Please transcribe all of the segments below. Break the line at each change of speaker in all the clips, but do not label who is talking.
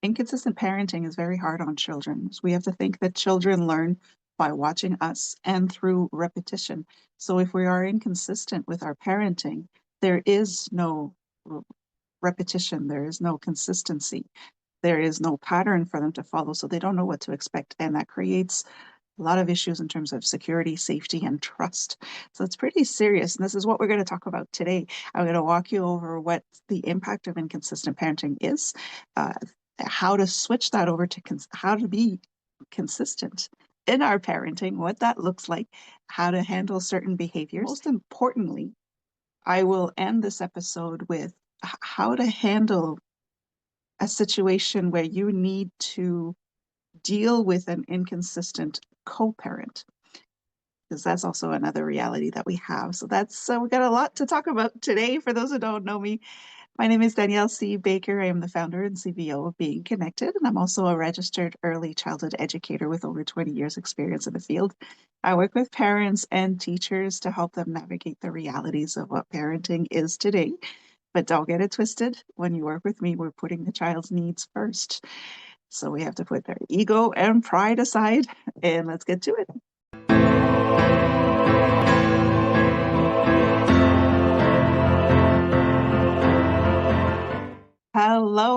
Inconsistent parenting is very hard on children. So we have to think that children learn by watching us and through repetition. So if we are inconsistent with our parenting, there is no repetition, there is no consistency, there is no pattern for them to follow. So they don't know what to expect. And that creates a lot of issues in terms of security, safety, and trust. So it's pretty serious. And this is what we're going to talk about today. I'm going to walk you over what the impact of inconsistent parenting is, uh, how to switch that over to how to be consistent in our parenting, what that looks like, how to handle certain behaviors. Most importantly, I will end this episode with how to handle a situation where you need to deal with an inconsistent co-parent, because that's also another reality that we have. So we got a lot to talk about today. For those who don't know me, my name is Danielle C. Baker. I am the founder and CBO of Being Connected, and I'm also a registered early childhood educator with over 20 years experience in the field. I work with parents and teachers to help them navigate the realities of what parenting is today. But don't get it twisted. When you work with me, we're putting the child's needs first. So we have to put their ego and pride aside, and let's get to it.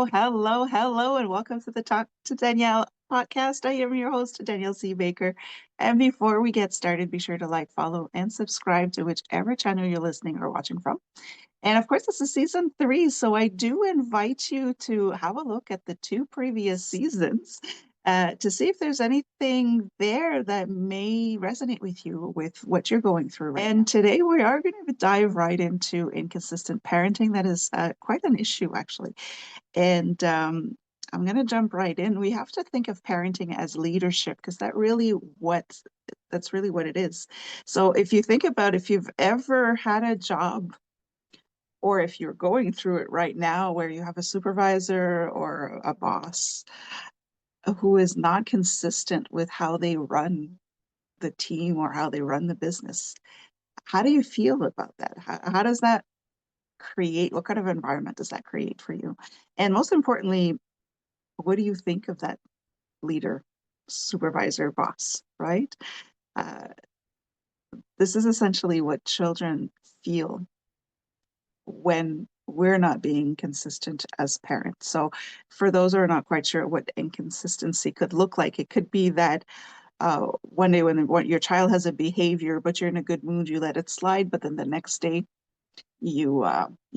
Hello, and welcome to the Talk to Danielle podcast. I am your host, Danielle C. Baker. And before we get started, be sure to like, follow, and subscribe to whichever channel you're listening or watching from. And of course, this is season 3, so I do invite you to have a look at the 2 previous seasons to see if there's anything there that may resonate with you with what you're going through right now. And today we are going to dive right into inconsistent parenting. That is quite an issue, actually. And I'm going to jump right in. We have to think of parenting as leadership because that's really what it is. So if you think about if you've ever had a job or if you're going through it right now where you have a supervisor or a boss who is not consistent with how they run the team or how they run the business, how do you feel about that? How does that create, what kind of environment does that create for you? And most importantly, what do you think of that leader, supervisor, boss, right? Uh, this is essentially what children feel when we're not being consistent as parents. So, for those who are not quite sure what inconsistency could look like, it could be that one day when your child has a behavior, but you're in a good mood, you let it slide, but then the next day you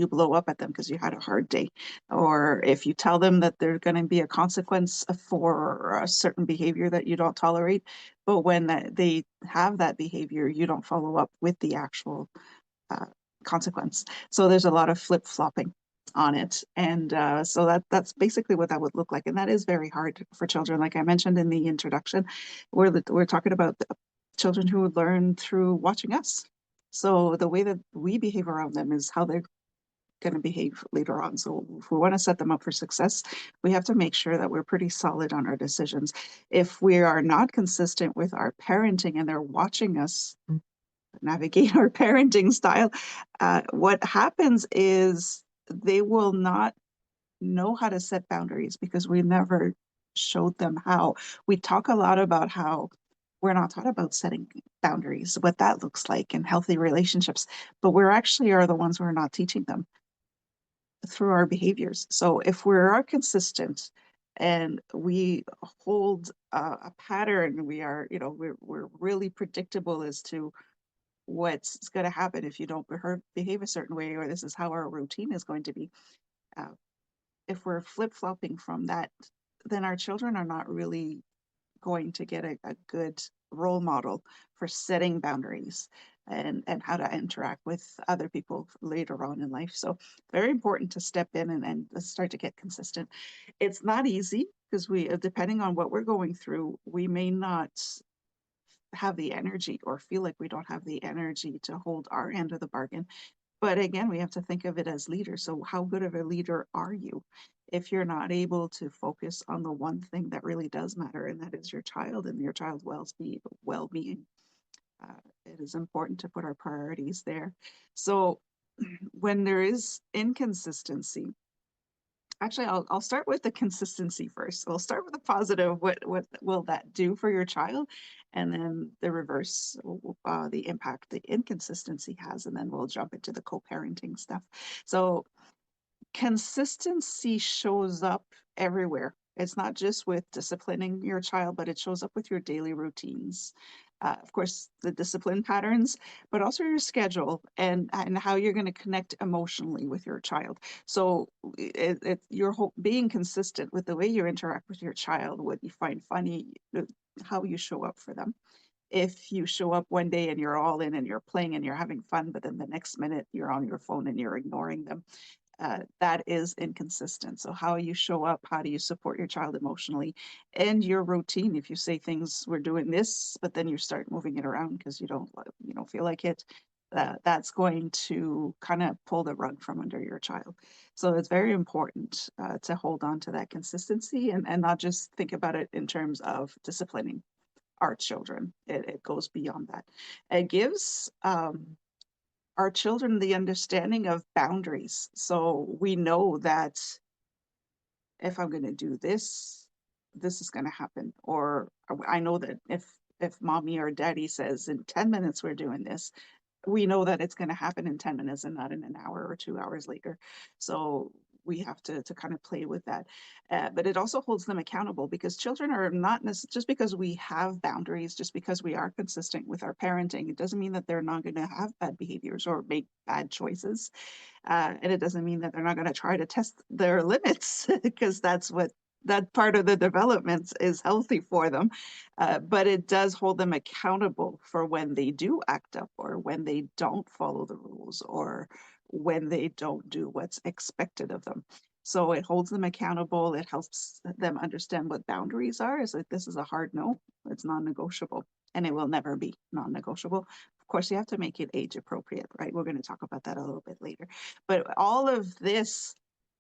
blow up at them because you had a hard day. Or if you tell them that there's going to be a consequence for a certain behavior that you don't tolerate, but when they have that behavior, you don't follow up with the actual uh, consequence. So there's a lot of flip-flopping on it. And so that's basically what that would look like. And that is very hard for children. Like I mentioned in the introduction, we're talking about the children who learn through watching us. So the way that we behave around them is how they're going to behave later on. So if we want to set them up for success, we have to make sure that we're pretty solid on our decisions. If we are not consistent with our parenting and they're watching us navigate our parenting style, what happens is they will not know how to set boundaries because we never showed them how. We talk a lot about how we're not taught about setting boundaries, what that looks like in healthy relationships, but we're actually are the ones who are not teaching them through our behaviors. So if we are consistent and we hold a pattern, we are, we're really predictable as to what's going to happen if you don't behave a certain way, or this is how our routine is going to be. Uh, if we're flip-flopping from that, then our children are not really going to get a good role model for setting boundaries and how to interact with other people later on in life. So very important to step in and start to get consistent. It's not easy because depending on what we're going through, we may not have the energy or feel like we don't have the energy to hold our end of the bargain. But again, we have to think of it as leaders. So how good of a leader are you if you're not able to focus on the one thing that really does matter, and that is your child and your child's well-being? It is important to put our priorities there. So when there is inconsistency, Actually, I'll start with the consistency first. We'll start with the positive. What will that do for your child? And then the reverse, the impact the inconsistency has, and then we'll jump into the co-parenting stuff. So consistency shows up everywhere. It's not just with disciplining your child, but it shows up with your daily routines. Of course, the discipline patterns, but also your schedule and how you're going to connect emotionally with your child. So you're being consistent with the way you interact with your child, what you find funny, how you show up for them. If you show up one day and you're all in and you're playing and you're having fun, but then the next minute you're on your phone and you're ignoring them, that is inconsistent. So how you show up, how do you support your child emotionally, and your routine. If you say things, we're doing this, but then you start moving it around because you don't feel like it, that's going to kind of pull the rug from under your child. So it's very important to hold on to that consistency and not just think about it in terms of disciplining our children. It goes beyond that. It gives our children the understanding of boundaries. So we know that if I'm going to do this, this is going to happen. Or I know that if mommy or daddy says in 10 minutes we're doing this, we know that it's going to happen in 10 minutes and not in an hour or 2 hours later. So we have to kind of play with that. But it also holds them accountable because children are not just because we have boundaries, just because we are consistent with our parenting, it doesn't mean that they're not going to have bad behaviors or make bad choices. And it doesn't mean that they're not going to try to test their limits because that's what that part of the development is healthy for them. But it does hold them accountable for when they do act up or when they don't follow the rules or when they don't do what's expected of them. So it holds them accountable. It helps them understand what boundaries are. Is like this is a hard no, it's non-negotiable, and it will never be non-negotiable. Of course, you have to make it age appropriate, right? We're going to talk about that a little bit later. But all of this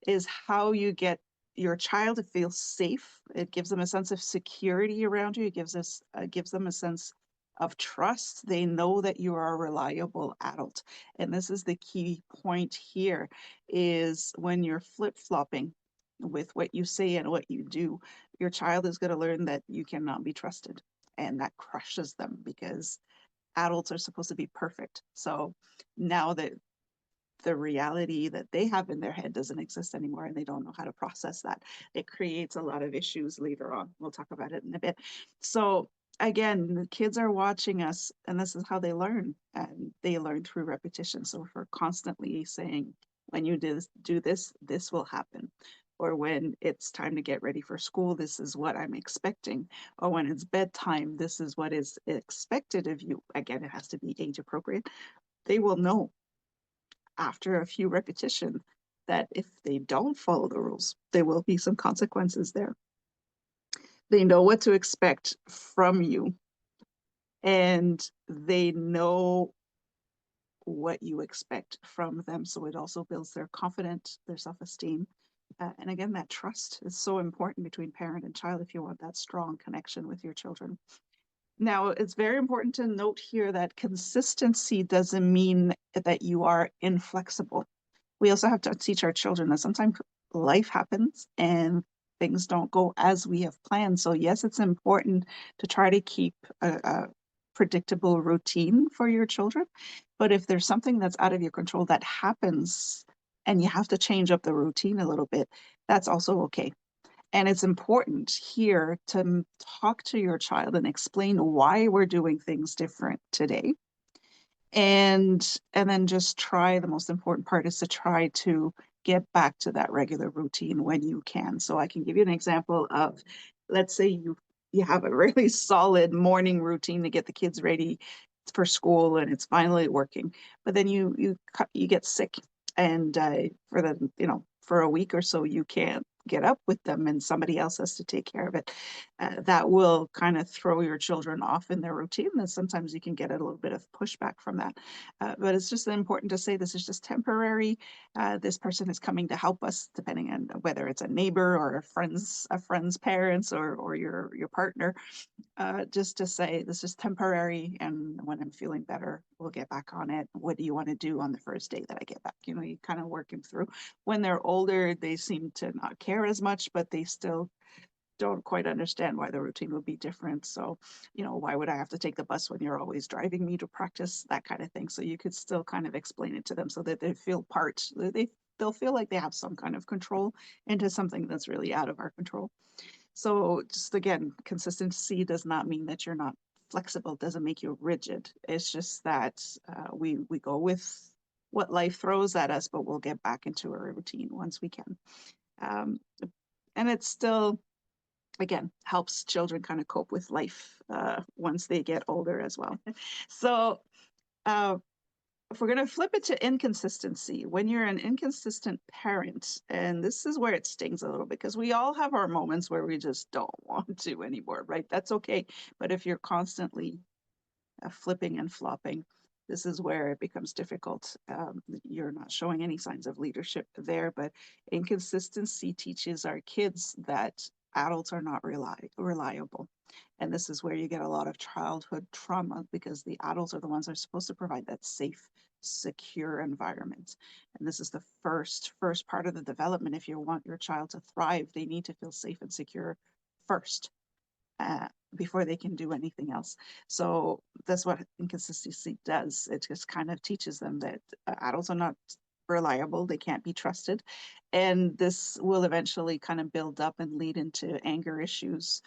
is how you get your child to feel safe. It gives them a sense of security around you. It gives them a sense of trust. They know that you are a reliable adult. And this is the key point here is when you're flip-flopping with what you say and what you do, your child is going to learn that you cannot be trusted. And that crushes them because adults are supposed to be perfect. So now that the reality that they have in their head doesn't exist anymore and they don't know how to process that, it creates a lot of issues later on. We'll talk about it in a bit. So again, the kids are watching us and this is how they learn, and they learn through repetition. So if we're constantly saying, when you do this, this will happen. Or when it's time to get ready for school, this is what I'm expecting. Or when it's bedtime, this is what is expected of you. Again, it has to be age appropriate. They will know after a few repetition that if they don't follow the rules, there will be some consequences there. They know what to expect from you, and they know what you expect from them. So it also builds their confidence, their self-esteem. And again, that trust is so important between parent and child if you want that strong connection with your children. Now, it's very important to note here that consistency doesn't mean that you are inflexible. We also have to teach our children that sometimes life happens and things don't go as we have planned. So yes, it's important to try to keep a predictable routine for your children. But if there's something that's out of your control that happens and you have to change up the routine a little bit, that's also okay. And it's important here to talk to your child and explain why we're doing things different today. And then just try, the most important part is to try to get back to that regular routine when you can. So I can give you an example of, let's say you have a really solid morning routine to get the kids ready for school and it's finally working, but then you get sick and for a week or so you can't get up with them and somebody else has to take care of it, that will kind of throw your children off in their routine. And sometimes you can get a little bit of pushback from that. But it's just important to say this is just temporary. This person is coming to help us, depending on whether it's a neighbor or a friend's parents or your partner, just to say this is temporary, and when I'm feeling better, we'll get back on it. What do you want to do on the first day that I get back? You kind of work them through. When they're older, they seem to not care as much, but they still don't quite understand why the routine would be different. So, why would I have to take the bus when you're always driving me to practice? That kind of thing. So you could still kind of explain it to them so that they feel they'll feel like they have some kind of control into something that's really out of our control. So just again, consistency does not mean that you're not flexible. It doesn't make you rigid. It's just that we go with what life throws at us, but we'll get back into a routine once we can. Um, and it still, again, helps children kind of cope with life once they get older as well. So uh, if we're going to flip it to inconsistency, when you're an inconsistent parent, and this is where it stings a little, because we all have our moments where we just don't want to anymore, right? That's okay. But if you're constantly flipping and flopping, this is where it becomes difficult. You're not showing any signs of leadership there, but inconsistency teaches our kids that adults are not reliable. And this is where you get a lot of childhood trauma, because the adults are the ones that are supposed to provide that safe, secure environment. And this is the first part of the development. If you want your child to thrive, they need to feel safe and secure first, before they can do anything else. So that's what inconsistency does. It just kind of teaches them that adults are not reliable, they can't be trusted. And this will eventually kind of build up and lead into anger issues.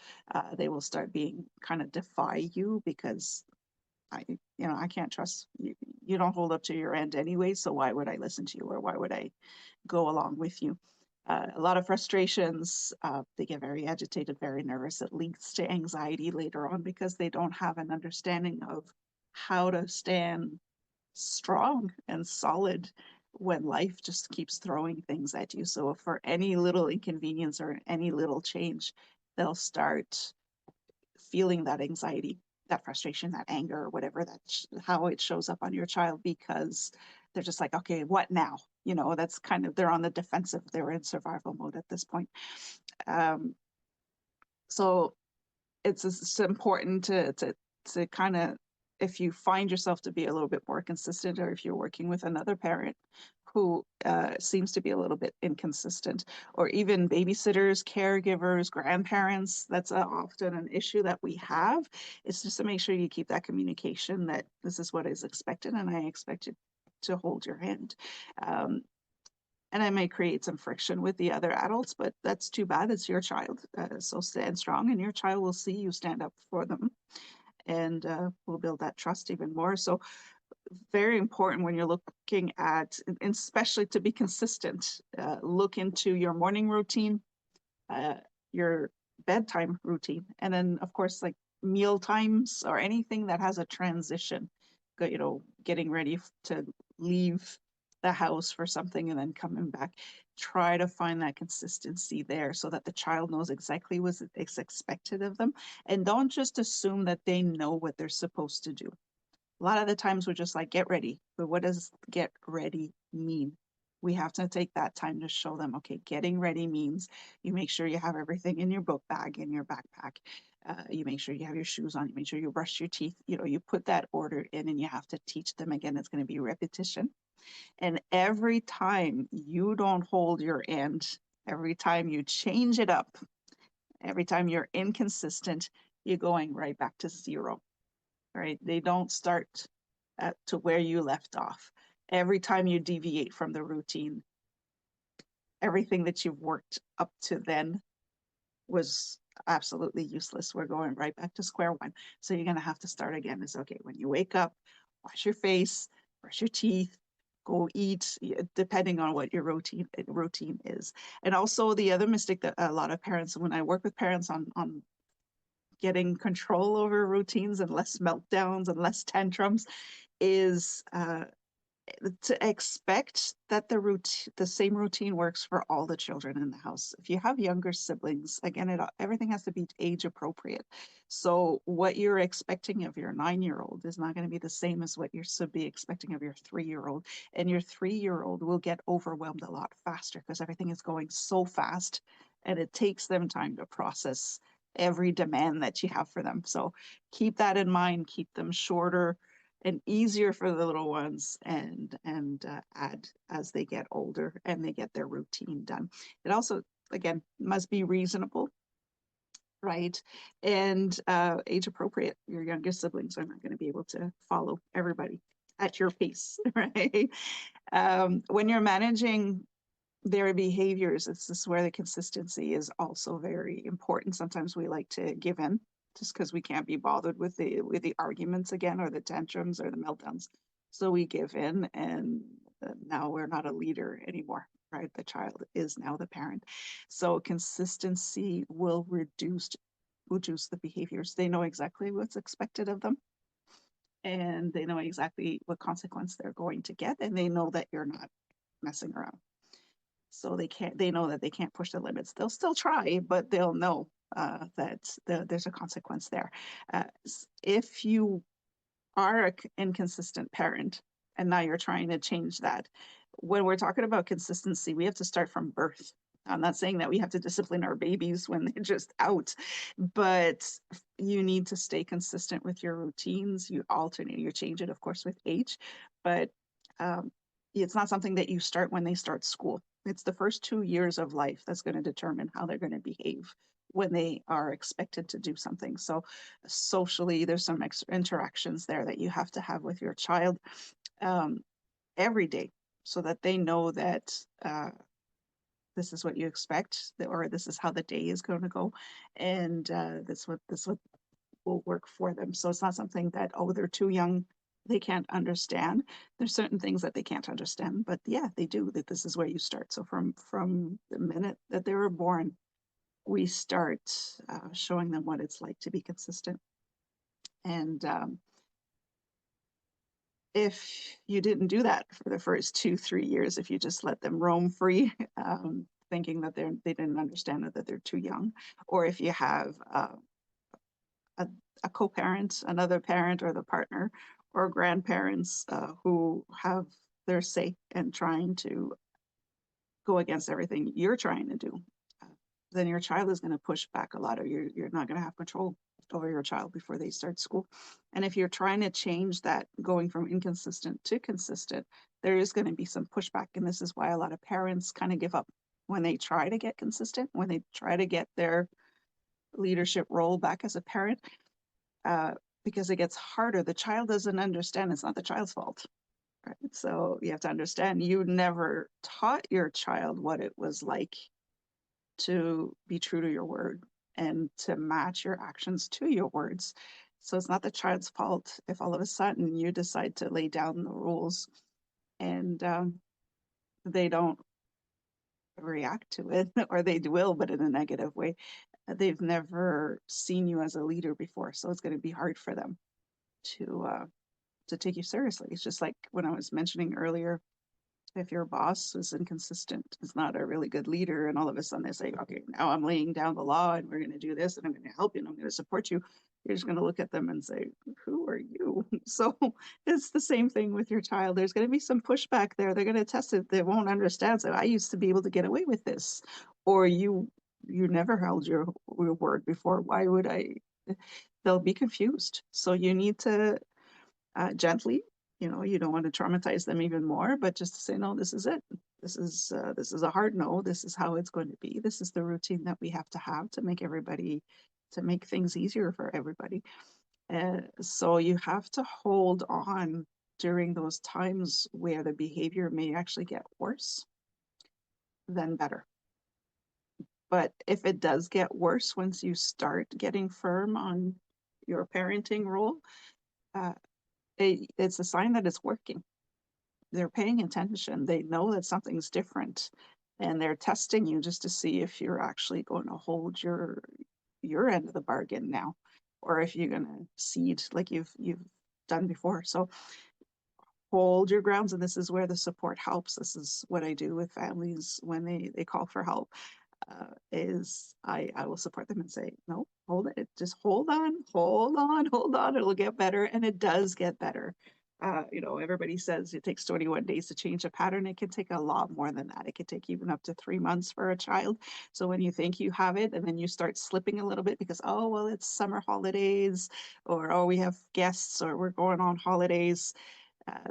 They will start being kind of defy you, because I can't trust you. You don't hold up to your end anyway, so why would I listen to you, or why would I go along with you? A lot of frustrations. They get very agitated, very nervous. It leads to anxiety later on, because they don't have an understanding of how to stand strong and solid when life just keeps throwing things at you. So for any little inconvenience or any little change, they'll start feeling that anxiety, that frustration, that anger, or whatever, how it shows up on your child, because they're just like, okay, what now? That's kind of, they're on the defensive. They're in survival mode at this point. Um, so it's important to kind of, if you find yourself to be a little bit more consistent, or if you're working with another parent who seems to be a little bit inconsistent, or even babysitters, caregivers, grandparents, that's often an issue that we have. It's just to make sure you keep that communication, that this is what is expected, and I expect you to hold your hand. Um, and I may create some friction with the other adults, but that's too bad. It's your child. So stand strong, and your child will see you stand up for them, and we'll build that trust even more. So very important when you're looking at, and especially to be consistent, look into your morning routine, uh, your bedtime routine, and then of course, like meal times or anything that has a transition, getting ready to leave the house for something and then coming back. Try to find that consistency there, so that the child knows exactly what is expected of them, and don't just assume that they know what they're supposed to do. A lot of the times we're just like, get ready. But what does get ready mean? We have to take that time to show them, okay, getting ready means you make sure you have everything in your book bag, in your backpack. You make sure you have your shoes on, you make sure you brush your teeth. You put that order in, and you have to teach them again. It's going to be repetition. And every time you don't hold your end, every time you change it up, every time you're inconsistent, you're going right back to zero. Right? They don't start to where you left off. Every time you deviate from the routine, everything that you've worked up to then was absolutely useless. We're going right back to square one. So you're going to have to start again. It's okay. When you wake up, wash your face, brush your teeth, go eat, depending on what your routine is. And also the other mistake that a lot of parents, when I work with parents on getting control over routines and less meltdowns and less tantrums, is to expect that the same routine works for all the children in the house. If you have younger siblings, again, everything has to be age appropriate. So what you're expecting of your 9-year-old is not going to be the same as what you're should be expecting of your 3-year-old. And your 3-year-old will get overwhelmed a lot faster because everything is going so fast, and it takes them time to process every demand that you have for them. So keep that in mind. Keep them shorter and easier for the little ones, and add as they get older and they get their routine done. It also, again, must be reasonable, right? And age appropriate. Your younger siblings are not going to be able to follow everybody at your pace, right? When you're managing their behaviors, this is where the consistency is also very important. Sometimes we like to give in just because we can't be bothered with the arguments again, or the tantrums or the meltdowns. So we give in, and now we're not a leader anymore, right? The child is now the parent. So consistency will reduce the behaviors. They know exactly what's expected of them, and they know exactly what consequence they're going to get, and they know that you're not messing around. So they know that they can't push the limits. They'll still try, but they'll know that there's a consequence there. If you are an inconsistent parent and now you're trying to change that, when we're talking about consistency, we have to start from birth. I'm not saying that we have to discipline our babies when they're just out, but you need to stay consistent with your routines. You alternate, you change it, of course, with age, but um, it's not something that you start when they start school. It's the first 2 years of life that's going to determine how they're going to behave when they are expected to do something. So socially, there's some interactions there that you have to have with your child um, every day, so that they know that this is what you expect, or this is how the day is going to go, and this what will work for them. So it's not something that, oh, they're too young, they can't understand. There's certain things that they can't understand, but yeah, they do. That this is where you start. So from the minute that they were born, we start showing them what it's like to be consistent. And if you didn't do that for the first 2, 3 years, if you just let them roam free, thinking that they didn't understand it, that they're too young, or if you have a, a co-parent, another parent, or the partner, or grandparents who have their say and trying to go against everything you're trying to do, uh, then your child is going to push back a lot, or you're not going to have control over your child before they start school. And if you're trying to change that, going from inconsistent to consistent, there is going to be some pushback. And this is why a lot of parents kind of give up when they try to get consistent, when they try to get their leadership role back as a parent, uh, because it gets harder. The child doesn't understand. It's not the child's fault. Right? So you have to understand, you never taught your child what it was like to be true to your word and to match your actions to your words. So it's not the child's fault if all of a sudden you decide to lay down the rules, and they don't react to it, or they will, but in a negative way. They've never seen you as a leader before, so it's going to be hard for them to take you seriously. It's just like when I was mentioning earlier, if your boss is inconsistent, is not a really good leader, and all of a sudden they say, okay, now I'm laying down the law and we're going to do this and I'm going to help you and I'm going to support you, you're just going to look at them and say, who are you? So it's the same thing with your child. There's going to be some pushback there. They're going to test it. They won't understand. So I used to be able to get away with this, or you never held your word before. Why would I? They'll be confused. So you need to gently. You don't want to traumatize them even more, but just to say, no, this is it. This is a hard no. This is how it's going to be. This is the routine that we have to make everybody, to make things easier for everybody. So you have to hold on during those times where the behavior may actually get worse than better. But if it does get worse once you start getting firm on your parenting role, uh, it's a sign that it's working. They're paying attention. They know that something's different, and they're testing you just to see if you're actually going to hold your end of the bargain now, or if you're going to cede like you've done before. So hold your grounds, and this is where the support helps. This is what I do with families when they call for help. Is I will support them and say, no, hold it, just hold on, hold on, hold on. It'll get better, and it does get better. Everybody says it takes 21 days to change a pattern. It can take a lot more than that. It can take even up to 3 months for a child. So when you think you have it, and then you start slipping a little bit because, oh, well, it's summer holidays, or oh, we have guests, or we're going on holidays.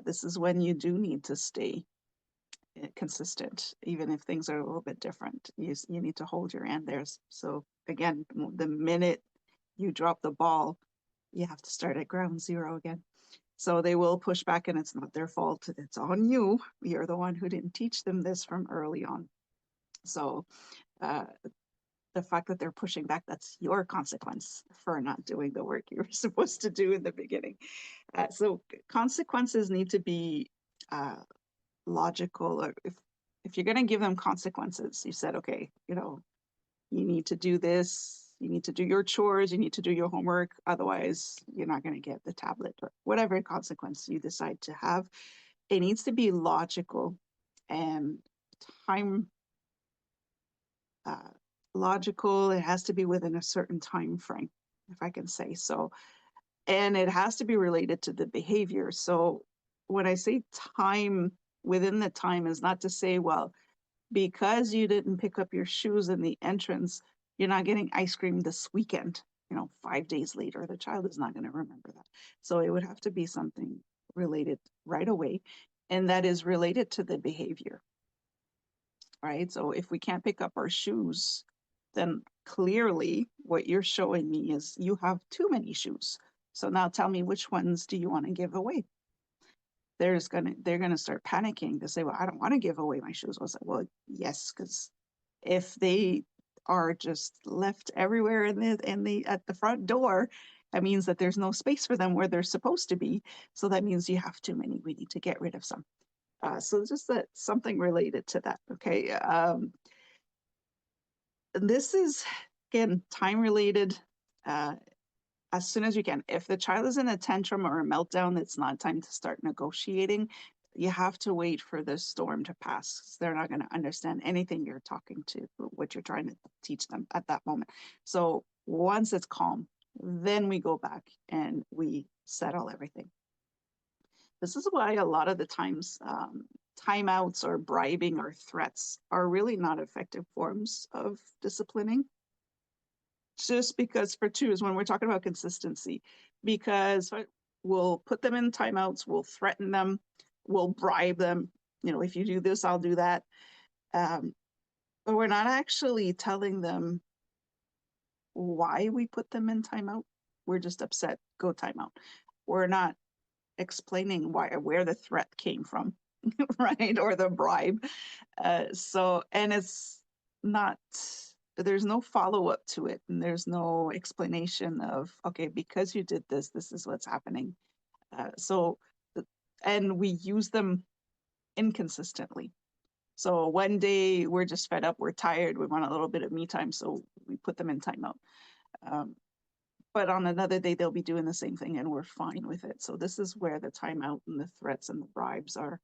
This is when you do need to stay consistent, even if things are a little bit different. You need to hold your end there. So again, the minute you drop the ball, you have to start at ground zero again. So they will push back, and it's not their fault. It's on you. You're the one who didn't teach them this from early on. So uh, the fact that they're pushing back, that's your consequence for not doing the work you were supposed to do in the beginning. So consequences need to be logical. Or if you're going to give them consequences, you said, okay, you need to do this, you need to do your chores, you need to do your homework, otherwise you're not going to get the tablet, or whatever consequence you decide to have. It needs to be logical and time uh, logical. It has to be within a certain time frame, if I can say so, and it has to be related to the behavior. So when I say time, within the time is not to say, well, because you didn't pick up your shoes in the entrance, you're not getting ice cream this weekend. 5 days later, the child is not going to remember that. So it would have to be something related right away, and that is related to the behavior, right? So if we can't pick up our shoes, then clearly what you're showing me is you have too many shoes. So now tell me, which ones do you want to give away? They're gonna start panicking to say, well, I don't want to give away my shoes. I was like, well, yes, because if they are just left everywhere in the at the front door, that means that there's no space for them where they're supposed to be. So that means you have too many. We need to get rid of some. So just that something related to that. Okay. This is again time related. Uh, as soon as you can. If the child is in a tantrum or a meltdown, it's not time to start negotiating. You have to wait for the storm to pass. They're not going to understand anything you're talking to, what you're trying to teach them at that moment. So once it's calm, then we go back and we settle everything. This is why a lot of the times timeouts or bribing or threats are really not effective forms of disciplining, just because for twos, when we're talking about consistency, because we'll put them in timeouts, we'll threaten them, we'll bribe them. If you do this, I'll do that. But we're not actually telling them why we put them in timeout. We're just upset, go timeout. We're not explaining where the threat came from, right? Or the bribe. And it's not, there's no follow up to it. And there's no explanation of, okay, because you did this, this is what's happening. And we use them inconsistently. So one day we're just fed up, we're tired, we want a little bit of me time. So we put them in timeout. But on another day, they'll be doing the same thing and we're fine with it. So this is where the timeout and the threats and the bribes are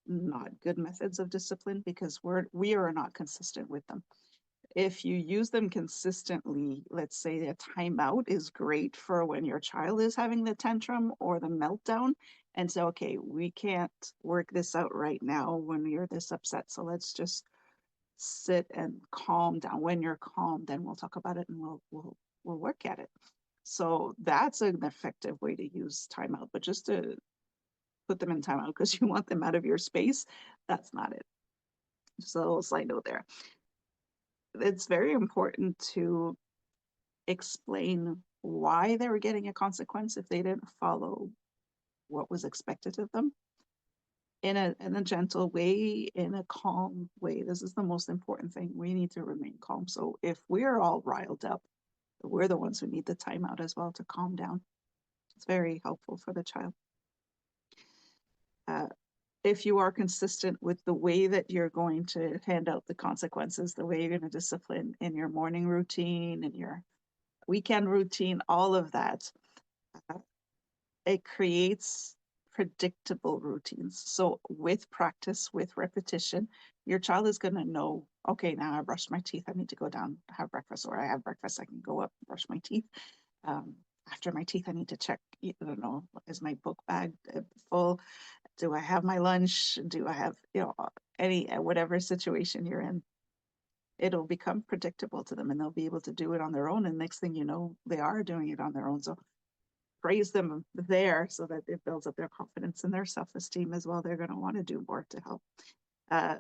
not good methods of discipline, because we are not consistent with them. If you use them consistently, let's say a timeout is great for when your child is having the tantrum or the meltdown, and say, okay, we can't work this out right now when you're this upset. So let's just sit and calm down. When you're calm, then we'll talk about it and we'll work at it. So that's an effective way to use timeout. But just to put them in timeout because you want them out of your space, that's not it. Just a little side note there. It's very important to explain why they were getting a consequence if they didn't follow what was expected of them in a gentle way, in a calm way. This is the most important thing. We need to remain calm. So if we're all riled up, we're the ones who need the timeout as well to calm down. It's very helpful for the child. If you are consistent with the way that you're going to hand out the consequences, the way you're going to discipline in your morning routine, in your weekend routine, all of that, it creates predictable routines. So with practice, with repetition, your child is going to know, okay, now I brushed my teeth. I need to go down, have breakfast, or I have breakfast. I can go up, brush my teeth. Um, After my teeth, I need to check, I don't know, is my book bag full? Do I have my lunch? Do I have, any, whatever situation you're in, it'll become predictable to them and they'll be able to do it on their own. And next thing you know, they are doing it on their own. So praise them there so that it builds up their confidence and their self-esteem as well. They're going to want to do more to help. Uh,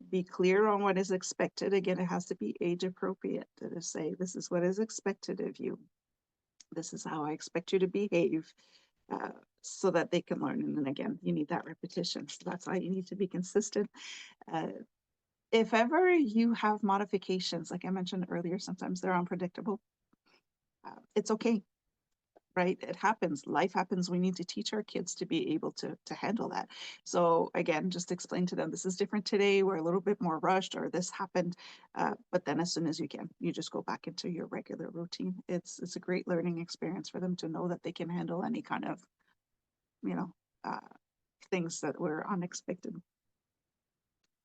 be clear on what is expected. Again, it has to be age appropriate to say, this is what is expected of you. This is how I expect you to behave, uh, so that they can learn. And then again, you need that repetition. So that's why you need to be consistent. Uh, if ever you have modifications, like I mentioned earlier, sometimes they're unpredictable. It's okay, right? It happens. Life happens. We need to teach our kids to be able to handle that. So again, just explain to them, this is different today. We're a little bit more rushed, or this happened. But then as soon as you can, you just go back into your regular routine. It's a great learning experience for them to know that they can handle any kind of, you know, uh, things that were unexpected.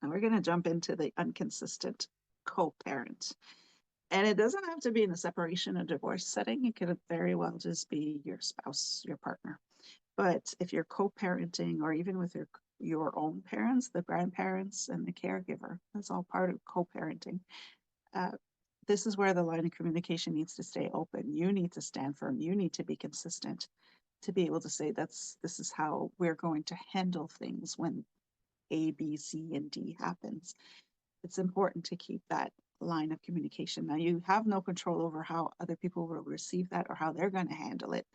And we're going to jump into the inconsistent co-parent. And it doesn't have to be in a separation or divorce setting. It could very well just be your spouse, your partner. But if you're co-parenting, or even with your own parents, the grandparents and the caregiver, that's all part of co-parenting. Uh, this is where the line of communication needs to stay open. You need to stand firm. You need to be consistent to be able to say this is how we're going to handle things when A, B, C, and D happens. It's important to keep that line of communication. Now, you have no control over how other people will receive that or how they're going to handle it.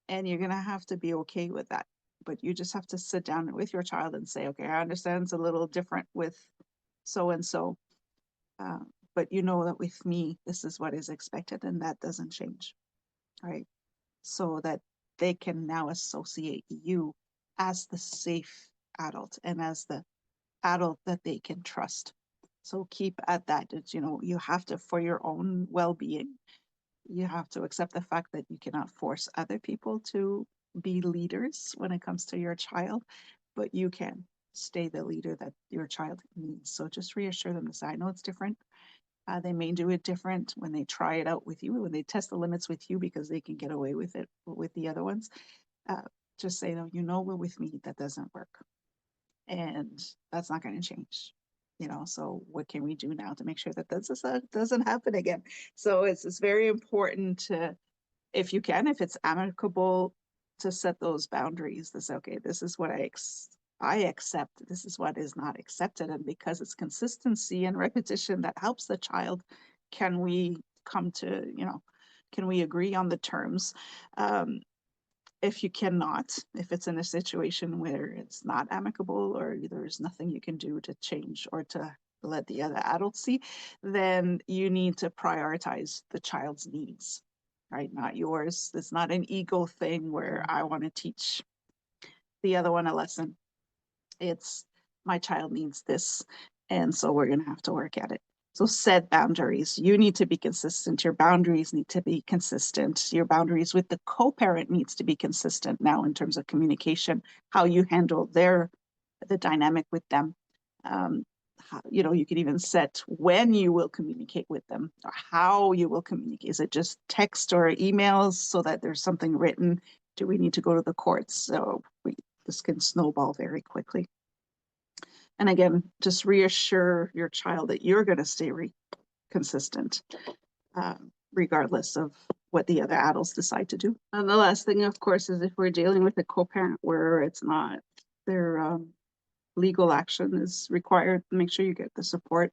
And you're going to have to be okay with that. But you just have to sit down with your child and say, okay, I understand it's a little different with so and so. But you know that with me, this is what is expected, and that doesn't change. Right. So that they can now associate you as the safe adult and as the adult that they can trust. So keep at that. It's, you have to, for your own well-being, you have to accept the fact that you cannot force other people to be leaders when it comes to your child, but you can stay the leader that your child needs. So just reassure them this. I know it's different. They may do it different when they try it out with you, when they test the limits with you because they can get away with it with the other ones. Uh, just say, no, well, with me, that doesn't work. And that's not going to change. So what can we do now to make sure that this doesn't happen again? So it's very important to, if you can, if it's amicable, to set those boundaries. This, okay, this is what I accept. This is what is not accepted. And because it's consistency and repetition that helps the child, can we come to, can we agree on the terms? If you cannot, if it's in a situation where it's not amicable or there's nothing you can do to change or to let the other adults see, then you need to prioritize the child's needs, right? Not yours. It's not an ego thing where I want to teach the other one a lesson. It's my child needs this. And so we're going to have to work at it. So set boundaries. You need to be consistent. Your boundaries need to be consistent. Your boundaries with the co-parent needs to be consistent now in terms of communication, how you handle the dynamic with them. You could even set when you will communicate with them or how you will communicate. Is it just text or emails so that there's something written? Do we need to go to the courts? So this can snowball very quickly. And again, just reassure your child that you're going to stay consistent, regardless of what the other adults decide to do. And the last thing, of course, is if we're dealing with a co-parent where it's not their legal action is required, make sure you get the support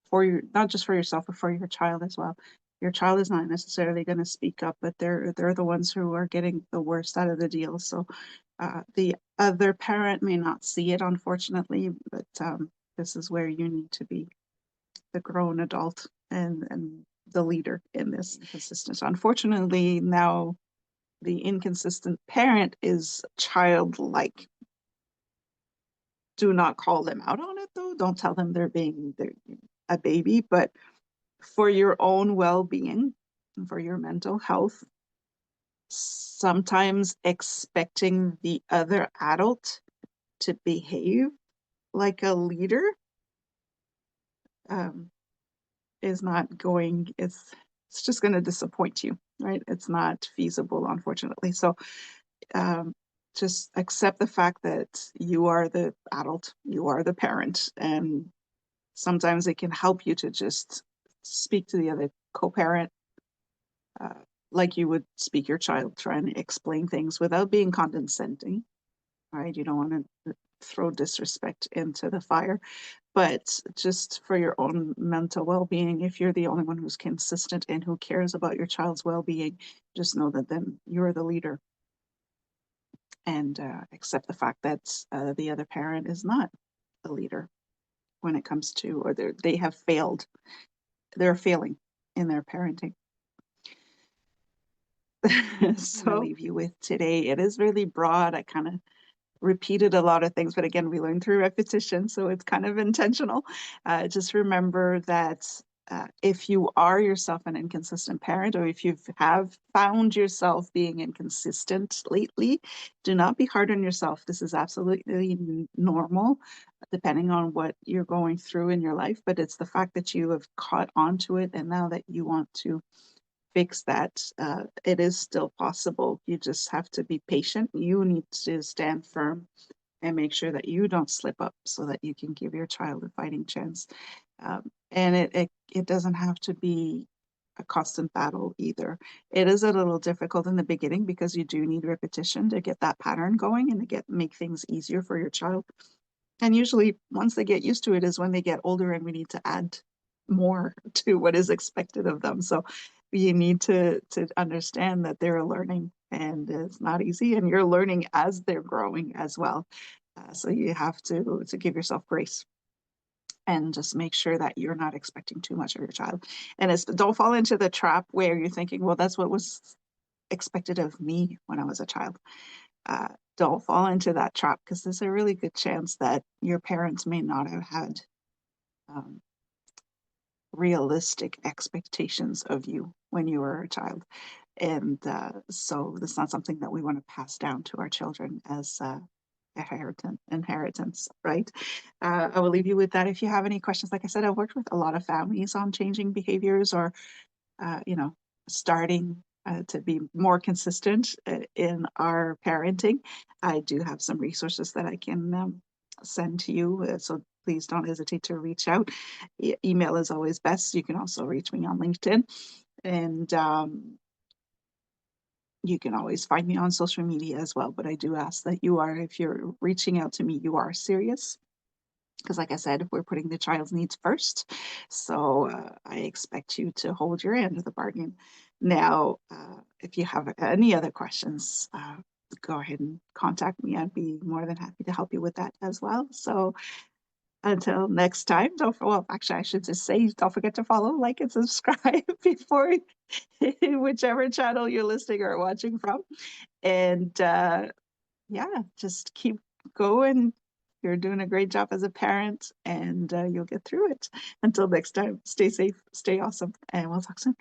for not just for yourself, but for your child as well. Your child is not necessarily going to speak up, but they're the ones who are getting the worst out of the deal. So the other parent may not see it, unfortunately, but this is where you need to be the grown adult and the leader in this inconsistent. Unfortunately, now the inconsistent parent is childlike. Do not call them out on it, though. Don't tell them they're a baby, but for your own well-being and for your mental health, sometimes expecting the other adult to behave like a leader um, is not going, it's just going to disappoint you, right? It's not feasible, unfortunately. So um, just accept the fact that you are the adult, you are the parent, and sometimes it can help you to just speak to the other co-parent uh, like you would speak your child, trying to explain things without being condescending, right? You don't want to throw disrespect into the fire, but just for your own mental well-being, if you're the only one who's consistent and who cares about your child's well-being, just know that then you're the leader, and accept the fact that the other parent is not a leader when it comes to, or they have failed, they're failing in their parenting. So I'll leave you with today. It is really broad. I kind of repeated a lot of things, but again, we learn through repetition, so it's kind of intentional. Just remember that if you are yourself an inconsistent parent, or if you have found yourself being inconsistent lately, do not be hard on yourself. This is absolutely normal, depending on what you're going through in your life, but it's the fact that you have caught on to it, and now that you want to fix that, it is still possible. You just have to be patient. You need to stand firm and make sure that you don't slip up so that you can give your child a fighting chance. And it doesn't have to be a constant battle either. It is a little difficult in the beginning because you do need repetition to get that pattern going and to make things easier for your child. And usually once they get used to it is when they get older and we need to add more to what is expected of them. So you need to understand that they're learning and it's not easy, and you're learning as they're growing as well. So you have to give yourself grace and just make sure that you're not expecting too much of your child. And don't fall into the trap where you're thinking, well, that's what was expected of me when I was a child. Don't fall into that trap, because there's a really good chance that your parents may not have had um, realistic expectations of you when you were a child. And so that's not something that we want to pass down to our children as inheritance, right? I will leave you with that. If you have any questions, like I said, I've worked with a lot of families on changing behaviors, or you know, starting to be more consistent in our parenting. I do have some resources that I can send to you, so please don't hesitate to reach out. Email is always best. You can also reach me on LinkedIn, and you can always find me on social media as well. But I do ask that if you're reaching out to me, you are serious, because like I said, we're putting the child's needs first. So I expect you to hold your end of the bargain. Now, if you have any other questions, go ahead and contact me. I'd be more than happy to help you with that as well. So until next time, well, actually, I should just say, don't forget to follow, like, and subscribe before whichever channel you're listening or watching from. And yeah, just keep going. You're doing a great job as a parent, and you'll get through it. Until next time, stay safe, stay awesome, and we'll talk soon.